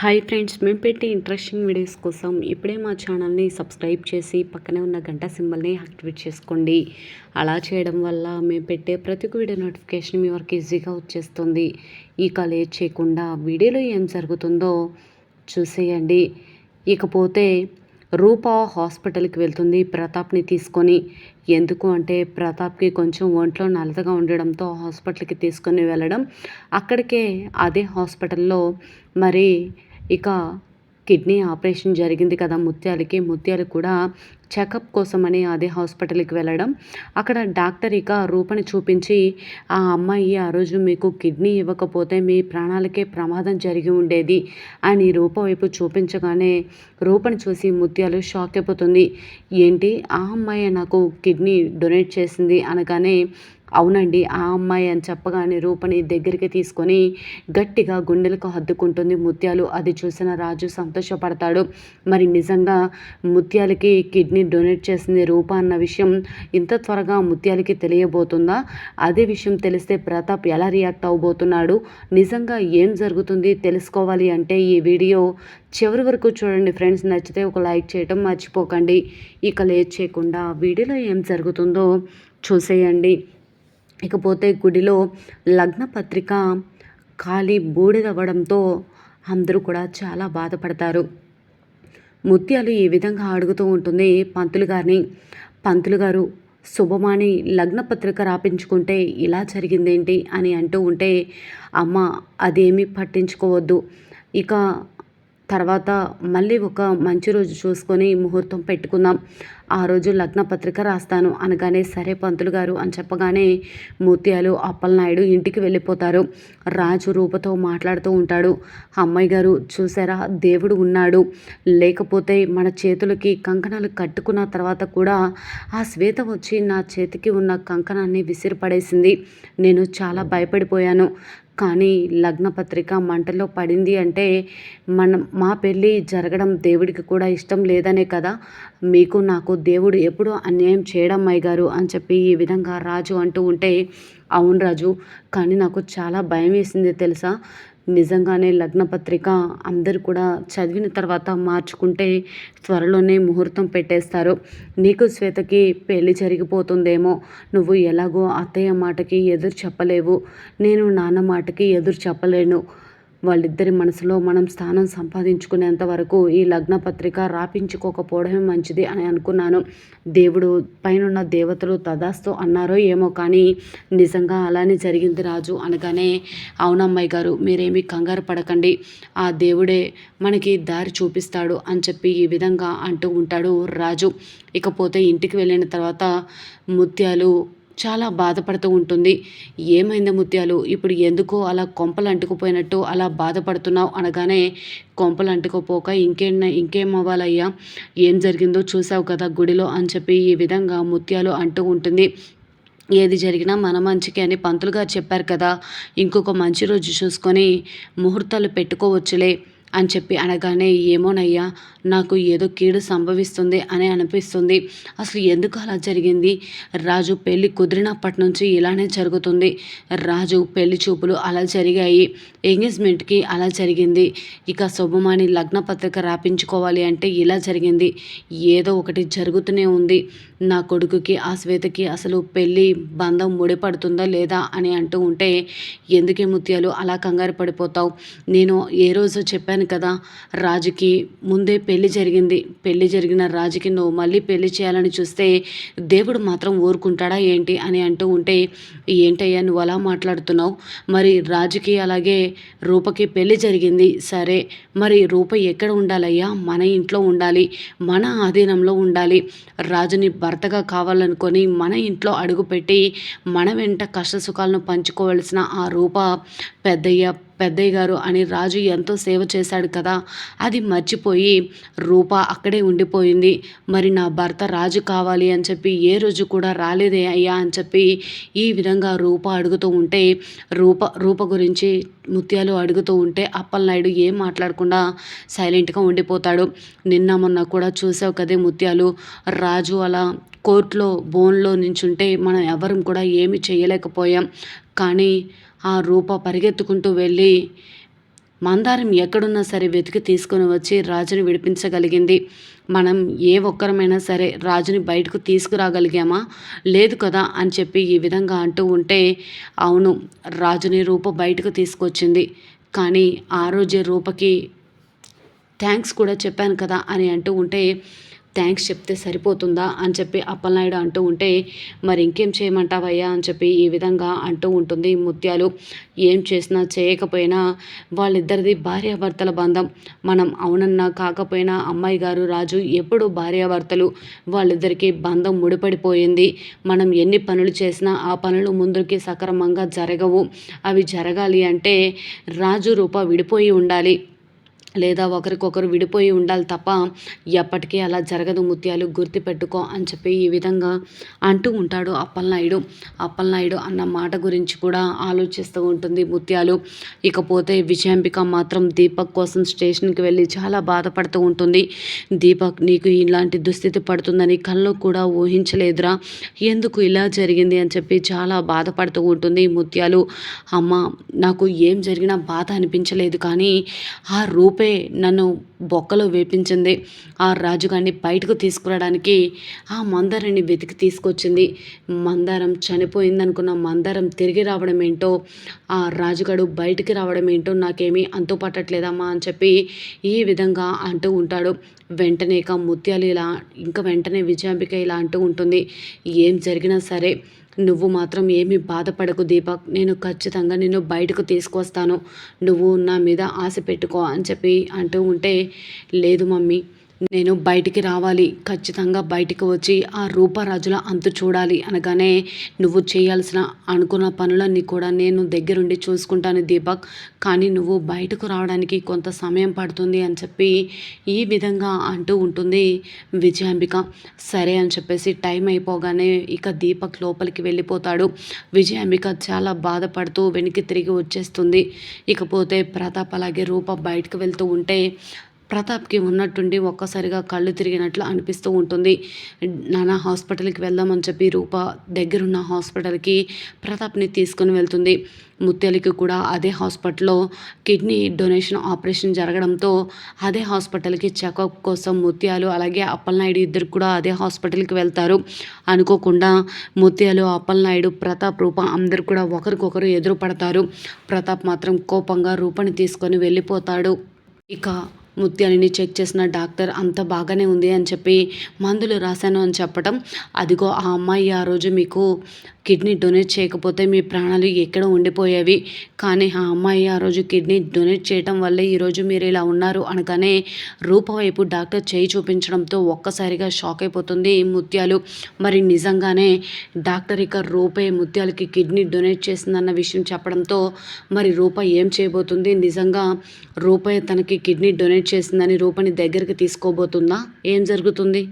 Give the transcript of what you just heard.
Hi friends, మేము పెట్టే interesting videos కోసం ఇప్పుడే మా ఛానల్ని సబ్స్క్రైబ్ చేసి పక్కనే ఉన్న గంట సింబల్ని యాక్టివేట్ చేసుకోండి. అలా చేయడం వల్ల మేము పెట్టే ప్రతి వీడియో నోటిఫికేషన్ మీ వరకు ఈజీగా వచ్చేస్తుంది. ఇక లేట్ చేయకుండా వీడియోలో ఏం జరుగుతుందో చూసేయండి. ఇకపోతే రూప హాస్పిటల్కి వెళ్తుంది ప్రతాప్ని తీసుకొని. ఎందుకు అంటే ప్రతాప్కి కొంచెం ఒంట్లో నలతగా ఉండడంతో హాస్పిటల్కి తీసుకొని వెళ్ళడం. అక్కడికే అదే హాస్పిటల్లో మరి ఇక కిడ్నీ ఆపరేషన్ జరిగింది కదా ముత్యాలకి. ముత్యాలు కూడా చెకప్ కోసమని అదే హాస్పిటల్కి వెళ్ళడం. అక్కడ డాక్టర్ ఇక రూపని చూపించి, ఆ అమ్మాయి ఆ రోజు మీకు కిడ్నీ ఇవ్వకపోతే మీ ప్రాణాలకే ప్రమాదం జరిగి ఉండేది అని రూప వైపు చూపించగానే రూపని చూసి ముత్యాలు షాక్ అయిపోతుంది. ఏంటి, ఆ అమ్మాయి నాకు కిడ్నీ డొనేట్ చేసింది అనగానే, అవునండి ఆ అమ్మాయి అని చెప్పగానే రూపని దగ్గరికి తీసుకొని గట్టిగా గుండెలకు హత్తుకుంటుంది ముత్యాలు. అది చూసిన రాజు సంతోషపడతాడు. మరి నిజంగా ముత్యాలకి కిడ్నీ డొనేట్ చేసింది రూప అన్న విషయం ఇంత త్వరగా ముత్యాలకి తెలియబోతుందా? అదే విషయం తెలిస్తే ప్రతాప్ ఎలా రియాక్ట్ అవ్వబోతున్నాడు? నిజంగా ఏం జరుగుతుంది తెలుసుకోవాలి అంటే ఈ వీడియో చివరి వరకు చూడండి ఫ్రెండ్స్. నచ్చితే ఒక లైక్ చేయటం మర్చిపోకండి. ఇక లేట్ చేయకుండా వీడియోలో ఏం జరుగుతుందో చూసేయండి. ఇకపోతే గుడిలో లగ్న పత్రిక ఖాళీ బూడిదవ్వడంతో అందరూ కూడా చాలా బాధపడతారు. ముత్యాలు ఈ విధంగా అడుగుతూ ఉంటుంది పంతులు గారిని. పంతులు గారు, శుభమాని లగ్న పత్రిక రాపించుకుంటే ఇలా జరిగిందేంటి అని అంటూ ఉంటే, అమ్మ అదేమీ పట్టించుకోవద్దు, ఇక తర్వాత మళ్ళీ ఒక మంచి రోజు చూసుకొని ముహూర్తం పెట్టుకుందాం, ఆ రోజు లగ్న పత్రిక రాస్తాను అనగానే, సరే పంతులు గారు అని చెప్పగానే ముత్యాలు అప్పలనాయుడు ఇంటికి వెళ్ళిపోతారు. రాజు రూపతో మాట్లాడుతూ ఉంటాడు. అమ్మాయి గారు చూసారా, దేవుడు ఉన్నాడు, లేకపోతే మన చేతులకి కంకణాలు కట్టుకున్న తర్వాత కూడా ఆ శ్వేత వచ్చి నా చేతికి ఉన్న కంకణాన్ని విసిరిపడేసింది. నేను చాలా భయపడిపోయాను. కానీ లగ్న పత్రిక మంటల్లో పడింది అంటే మా పెళ్ళి జరగడం దేవుడికి కూడా ఇష్టం లేదనే కదా. మీకు నాకు దేవుడు ఎప్పుడూ అన్యాయం చేయడం అమ్మాయి గారు అని చెప్పి ఈ విధంగా రాజు అంటూ ఉంటే, అవును రాజు, కానీ నాకు చాలా భయం వేసింది తెలుసా. నిజంగానే లగ్నపత్రిక అందరూ కూడా చదివిన తర్వాత మార్చుకుంటే త్వరలోనే ముహూర్తం పెట్టేస్తారు. నీకు శ్వేతకి పెళ్ళి జరిగిపోతుందేమో, నువ్వు ఎలాగో అత్తయ్య మాటకి ఎదురు చెప్పలేవు, నేను నాన్న మాటకి ఎదురు చెప్పలేను. వాళ్ళిద్దరి మనసులో మనం స్థానం సంపాదించుకునేంత వరకు ఈ లగ్న పత్రిక రాపించుకోకపోవడమే మంచిది అని అనుకున్నాను. దేవుడు పైనున్న దేవతలు తదాస్తు అన్నారో ఏమో, కానీ నిజంగా అలానే జరిగింది రాజు అనగానే, అవునమ్మాయి గారు మీరేమీ కంగారు పడకండి, ఆ దేవుడే మనకి దారి చూపిస్తాడు అని చెప్పి ఈ విధంగా అంటూ ఉంటాడు రాజు. ఇకపోతే ఇంటికి వెళ్ళిన తర్వాత ముత్యాలు చాలా బాధపడుతూ ఉంటుంది. ఏమైంది ముత్యాలు, ఇప్పుడు ఎందుకో అలా కొంపలు అంటుకుపోయినట్టు అలా బాధపడుతున్నావు అనగానే, కొంపలు అంటుకుపోక ఇంకేం అవ్వాలయ్యా, ఏం జరిగిందో చూసావు కదా గుడిలో అని చెప్పి ఈ విధంగా ముత్యాలు అంటూ ఉంటుంది. ఏది జరిగినా మన మంచికి అని పంతులు గారు చెప్పారు కదా, ఇంకొక మంచి రోజు చూసుకొని ముహూర్తాలు పెట్టుకోవచ్చులే అని చెప్పి అనగానే, ఏమోనయ్యా నాకు ఏదో కీడు సంభవిస్తుంది అని అనిపిస్తుంది. అసలు ఎందుకు అలా జరిగింది? రాజు పెళ్ళి కుదిరినప్పటి నుంచి ఇలానే జరుగుతుంది. రాజు పెళ్లి చూపులు అలా జరిగాయి, ఎంగేజ్మెంట్కి అలా జరిగింది, ఇక శుభమాని లగ్న పత్రిక రాపించుకోవాలి అంటే ఇలా జరిగింది. ఏదో ఒకటి జరుగుతూనే ఉంది. నా కొడుకుకి ఆ శ్వేతకి అసలు పెళ్ళి బంధం ముడిపడుతుందా లేదా అని అంటూ ఉంటే, ఎందుకే ముత్యాలు అలా కంగారు పడిపోతావు? నేను ఏ రోజు చెప్పాను కదా, రాజుకి ముందే పెళ్లి జరిగింది, పెళ్లి జరిగిన రాజుకి నువ్వు మళ్ళీ పెళ్లి చేయాలని చూస్తే దేవుడు మాత్రం ఊరుకుంటాడా ఏంటి అని అంటూ ఉంటే, ఏంటయ్యా నువ్వు అలా మాట్లాడుతున్నావు? మరి రాజుకి అలాగే రూపకి పెళ్లి జరిగింది, సరే మరి రూప ఎక్కడ ఉండాలయ్యా? మన ఇంట్లో ఉండాలి, మన ఆధీనంలో ఉండాలి. రాజుని భర్తగా కావాలనుకొని మన ఇంట్లో అడుగుపెట్టి మన వెంట కష్ట సుఖాలను పంచుకోవలసిన ఆ రూప పెద్దయ్య గారు అని రాజు ఎంతో సేవ చేశాడు కదా, అది మర్చిపోయి రూప అక్కడే ఉండిపోయింది. మరి నా భర్త రాజు కావాలి అని చెప్పి ఏ రోజు కూడా రాలేదే అయ్యా అని చెప్పి ఈ విధంగా రూప అడుగుతూ ఉంటే, రూప గురించి ముత్యాలు అడుగుతూ ఉంటే అప్పలనాయుడు ఏం మాట్లాడకుండా సైలెంట్గా ఉండిపోతాడు. నిన్న మొన్న కూడా చూసావు కదే ముత్యాలు, రాజు అలా కోర్టులో బోన్లో నించుంటే మనం ఎవరం కూడా ఏమి చేయలేకపోయాం. కానీ ఆ రూప పరిగెత్తుకుంటూ వెళ్ళి మందారం ఎక్కడున్నా సరే వెతికి తీసుకొని వచ్చి రాజుని విడిపించగలిగింది. మనం ఏ ఒక్కరమైనా సరే రాజుని బయటకు తీసుకురాగలిగామా? లేదు కదా అని చెప్పి ఈ విధంగా అంటూ ఉంటే, అవును, రాజుని రూప బయటకు తీసుకొచ్చింది. కానీ ఆ రోజే రూపకి థ్యాంక్స్ కూడా చెప్పాను కదా అని అంటూ ఉంటే, థ్యాంక్స్ చెప్తే సరిపోతుందా అని చెప్పి అప్పలనాయుడు అంటూ ఉంటే, మరి ఇంకేం చేయమంటావయ్యా అని చెప్పి ఈ విధంగా అంటూ ఉంటుంది ముత్యాలు. ఏం చేసినా చేయకపోయినా వాళ్ళిద్దరిది భార్యాభర్తల బంధం. మనం అవునన్నా కాకపోయినా అమ్మాయి గారు రాజు ఎప్పుడూ భార్యాభర్తలు. వాళ్ళిద్దరికీ బంధం ముడిపడిపోయింది. మనం ఎన్ని పనులు చేసినా ఆ పనులు ముందుకి సక్రమంగా జరగవు. అవి జరగాలి అంటే రాజు రూప విడిపోయి ఉండాలి, లేదా ఒకరికొకరు విడిపోయి ఉండాలి తప్ప ఎప్పటికీ అలా జరగదు ముత్యాలు, గుర్తుపెట్టుకో అని చెప్పి ఈ విధంగా అంటూ ఉంటాడు అప్పలనాయుడు. అప్పలనాయుడు అన్న మాట గురించి కూడా ఆలోచిస్తూ ఉంటుంది ముత్యాలు. ఇకపోతే విజయాంబిక మాత్రం దీపక్ కోసం స్టేషన్కి వెళ్ళి చాలా బాధపడుతూ ఉంటుంది. దీపక్, నీకు ఇలాంటి దుస్థితి పడుతుందని కల్లో కూడా ఊహించలేదురా, ఎందుకు ఇలా జరిగింది అని చెప్పి చాలా బాధపడుతూ ఉంటుంది ముత్యాలు. అమ్మ, నాకు ఏం జరిగినా బాధ అనిపించలేదు, కానీ ఆ రూపే నన్ను బొక్కలో వేపించింది. ఆ రాజుగారిని బయటకు తీసుకురావడానికి ఆ మందారాన్ని వెతికి తీసుకొచ్చింది. మందారం చనిపోయిందనుకున్న మందారం తిరిగి రావడం ఏంటో, ఆ రాజుగాడు బయటికి రావడం ఏంటో నాకేమీ అంతు పట్టట్లేదమ్మా అని చెప్పి ఈ విధంగా అంటూ ఉంటాడు. వెంటనే ముత్యాలు ఇలా వెంటనే విజయాంబిక ఇలా అంటూ ఉంటుంది, ఏం జరిగినా సరే నువ్వు మాత్రం ఏమీ బాధపడకు దీపక్, నేను ఖచ్చితంగా నిన్ను బయటకు తీసుకొస్తాను, నువ్వు నా మీద ఆశ పెట్టుకో అని చెప్పి అంటూ ఉంటే, లేదు మమ్మీ, నేను బయటికి రావాలి, ఖచ్చితంగా బయటికి వచ్చి ఆ రూపరాజుల అంతు చూడాలి అనగానే, నువ్వు చేయాల్సిన అనుకున్న పనులన్నీ కూడా నేను దగ్గరుండి చూసుకుంటాను దీపక్, కానీ నువ్వు బయటకు రావడానికి కొంత సమయం పడుతుంది అని చెప్పి ఈ విధంగా అంటూ ఉంటుంది విజయాంబిక. సరే అని చెప్పేసి టైం అయిపోగానే ఇక దీపక్ లోపలికి వెళ్ళిపోతాడు. విజయాంబిక చాలా బాధపడుతూ వెనక్కి తిరిగి వచ్చేస్తుంది. ఇకపోతే ప్రతాప్ అలాగే రూప బయటకు వెళ్తూ ఉంటే, ప్రతాప్కి ఉన్నట్టుండి ఒక్కసారిగా కళ్ళు తిరిగినట్లు అనిపిస్తూ ఉంటుంది. నాన్న, హాస్పిటల్కి వెళ్దామని చెప్పి రూప దగ్గరున్న హాస్పిటల్కి ప్రతాప్ని తీసుకుని వెళ్తుంది. ముత్యాలకి కూడా అదే హాస్పిటల్లో కిడ్నీ డొనేషన్ ఆపరేషన్ జరగడంతో అదే హాస్పిటల్కి చెకప్ కోసం ముత్యాలు అలాగే అప్పలనాయుడు ఇద్దరు కూడా అదే హాస్పిటల్కి వెళ్తారు. అనుకోకుండా ముత్యాలు, అప్పలనాయుడు, ప్రతాప్, రూప అందరు కూడా ఒకరికొకరు ఎదురు పడతారు. ప్రతాప్ మాత్రం కోపంగా రూపని తీసుకొని వెళ్ళిపోతాడు. ఇక ముత్యాలని చెక్ చేసిన డాక్టర్ అంత బాగానే ఉంది అని చెప్పి మందులు రాశాను అని చెప్పడం, అదిగో ఆ అమ్మాయి ఆ రోజు మీకు కిడ్నీ డొనేట్ చేయకపోతే మీ ప్రాణాలు ఎక్కడ ఉండిపోయేవి, కానీ ఆ అమ్మాయి ఆ రోజు కిడ్నీ డొనేట్ చేయడం వల్లే ఈరోజు మీరు ఇలా ఉన్నారు అనగానే రూప వైపు డాక్టర్ చేయి చూపించడంతో ఒక్కసారిగా షాక్ అయిపోతుంది ముత్యాలు. మరి నిజంగానే డాక్టర్ ఇక రూపే ముత్యాలకి కిడ్నీ డొనేట్ చేసిందన్న విషయం చెప్పడంతో మరి రూప ఏం చేయబోతుంది? నిజంగా రూపే తనకి కిడ్నీ డొనేట్ చేసిందని రూపని దగ్గరికి తీసుకోబోతుందా? ఏం జరుగుతుంది?